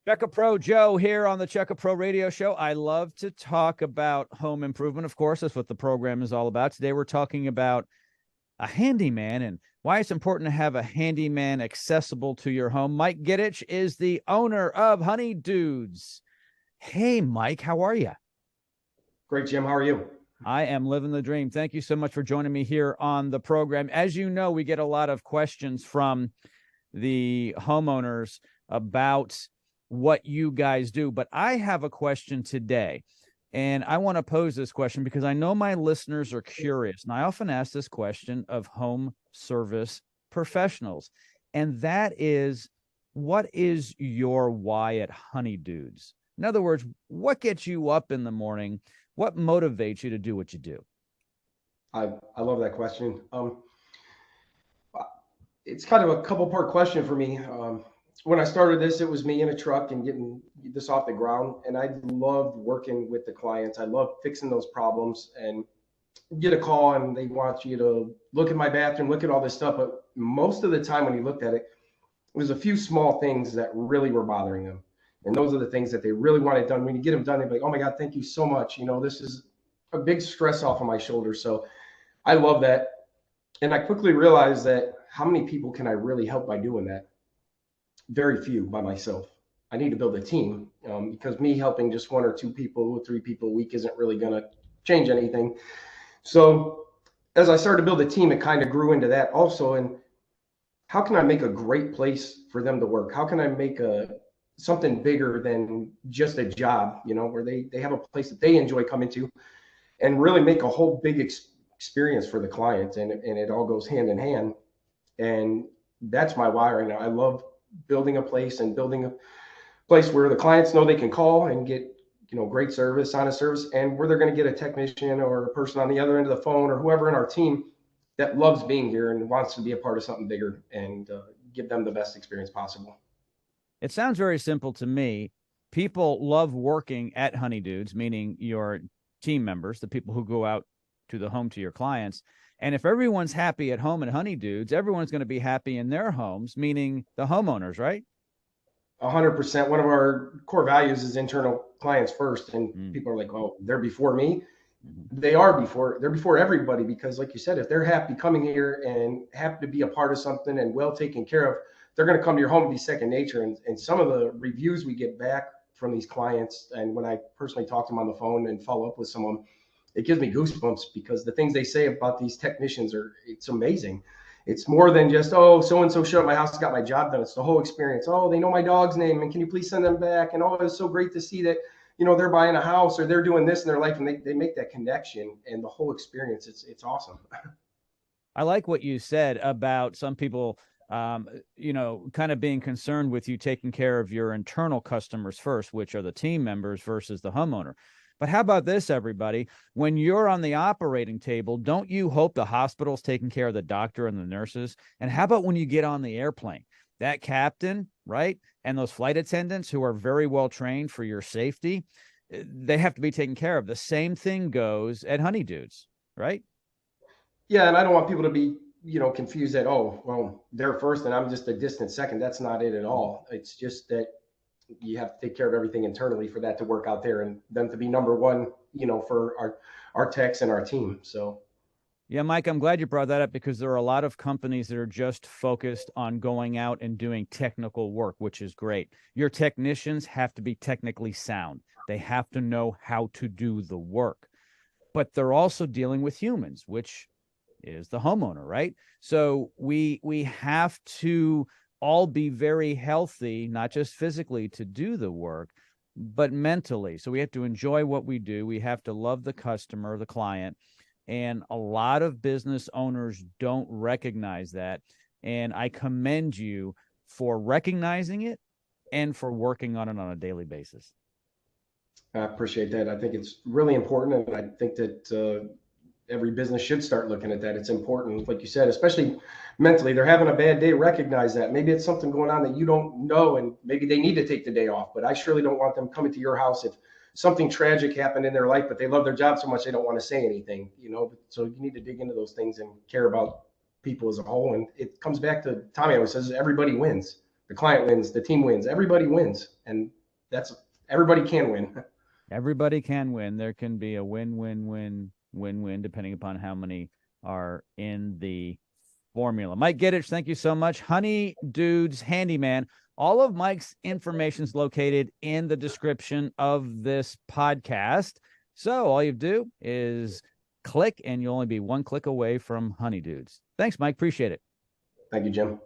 Checka Pro Joe here on the Checka Pro Radio Show. I love to talk about home improvement. Of course, that's what the program is all about. Today, we're talking about a handyman and why it's important to have a handyman accessible to your home. Mike Gidich is the owner of Honey Dudes. Hey, Mike, how are you? Great, Jim. How are you? I am living the dream. Thank you so much for joining me here on the program. As you know, we get a lot of questions from the homeowners about what you guys do, but I have a question today, and I want to pose this question because I know my listeners are curious, and I often ask this question of home service professionals, and that is, what is your why at Honey Dudes? In other words, what gets you up in the morning? What motivates you to do what you do? I love that question. It's kind of a couple part question for me. When I started this, it was me in a truck and getting this off the ground. And I loved working with the clients. I loved fixing those problems and get a call and they want you to look at my bathroom, look at all this stuff. But most of the time when you looked at it, it was a few small things that really were bothering them. And those are the things that they really wanted done. When you get them done, they're like, oh my God, thank you so much. You know, this is a big stress off of my shoulders. So I love that. And I quickly realized that how many people can I really help by doing that? Very few by myself. I need to build a team because me helping just one or two people, three people a week isn't really going to change anything. So as I started to build a team, it kind of grew into that also. And how can I make a great place for them to work? How can I make something bigger than just a job, you know, where they have a place that they enjoy coming to and really make a whole big experience for the client. And it all goes hand in hand. And that's my why right now. I love building a place and building a place where the clients know they can call and get, you know, great service, honest service, and where they're going to get a technician or a person on the other end of the phone or whoever in our team that loves being here and wants to be a part of something bigger and give them the best experience possible. It sounds very simple to me. People love working at Honey Dudes, meaning your team members, the people who go out to the home to your clients. And if everyone's happy at home at Honey Dudes, everyone's going to be happy in their homes, meaning the homeowners, right? 100%. One of our core values is internal clients first. And people are like, oh, they're before me. They're before everybody, because like you said, if they're happy coming here and happy to be a part of something and well taken care of, they're going to come to your home and be second nature. And some of the reviews we get back from these clients, and when I personally talk to them on the phone and follow up with someone, it gives me goosebumps because the things they say about these technicians it's amazing. It's more than just, oh, so-and-so showed up at my house, got my job done. It's the whole experience. Oh, they know my dog's name, and can you please send them back? And oh, it's so great to see that, you know, they're buying a house or they're doing this in their life, and they make that connection and the whole experience. It's awesome. I like what you said about some people, you know, kind of being concerned with you taking care of your internal customers first, which are the team members versus the homeowner. But how about this, everybody? When you're on the operating table, don't you hope the hospital's taking care of the doctor and the nurses? And how about when you get on the airplane? That captain, right? And those flight attendants who are very well trained for your safety, they have to be taken care of. The same thing goes at Honey Dudes, right? Yeah, and I don't want people to be, you know, confused that, oh, well, they're first and I'm just a distant second. That's not it at all. It's just that you have to take care of everything internally for that to work out there and them to be number one, you know, for our techs and our team. So yeah, Mike, I'm glad you brought that up because there are a lot of companies that are just focused on going out and doing technical work, which is great. Your technicians have to be technically sound. They have to know how to do the work, but they're also dealing with humans, which is the homeowner, right? So we have to all be very healthy, not just physically to do the work, but mentally. So we have to enjoy what we do. We have to love the customer, the client. And a lot of business owners don't recognize that. And I commend you for recognizing it and for working on it on a daily basis. I appreciate that. I think it's really important. And I think that every business should start looking at that. It's important, like you said, especially mentally. They're having a bad day, recognize that. Maybe it's something going on that you don't know, and maybe they need to take the day off. But I surely don't want them coming to your house if something tragic happened in their life, but they love their job so much they don't want to say anything, you know. So you need to dig into those things and care about people as a whole. And it comes back to Tommy always says, everybody wins. The client wins, the team wins, everybody wins. And that's everybody can win. Everybody can win. There can be a win-win-win-win-win depending upon how many are in the formula. Mike Gidich, thank you so much. Honey Dudes Handyman. All of Mike's information is located in the description of this podcast. So all you do is click, and you'll only be one click away from Honey Dudes. Thanks, Mike. Appreciate it. Thank you, Jim.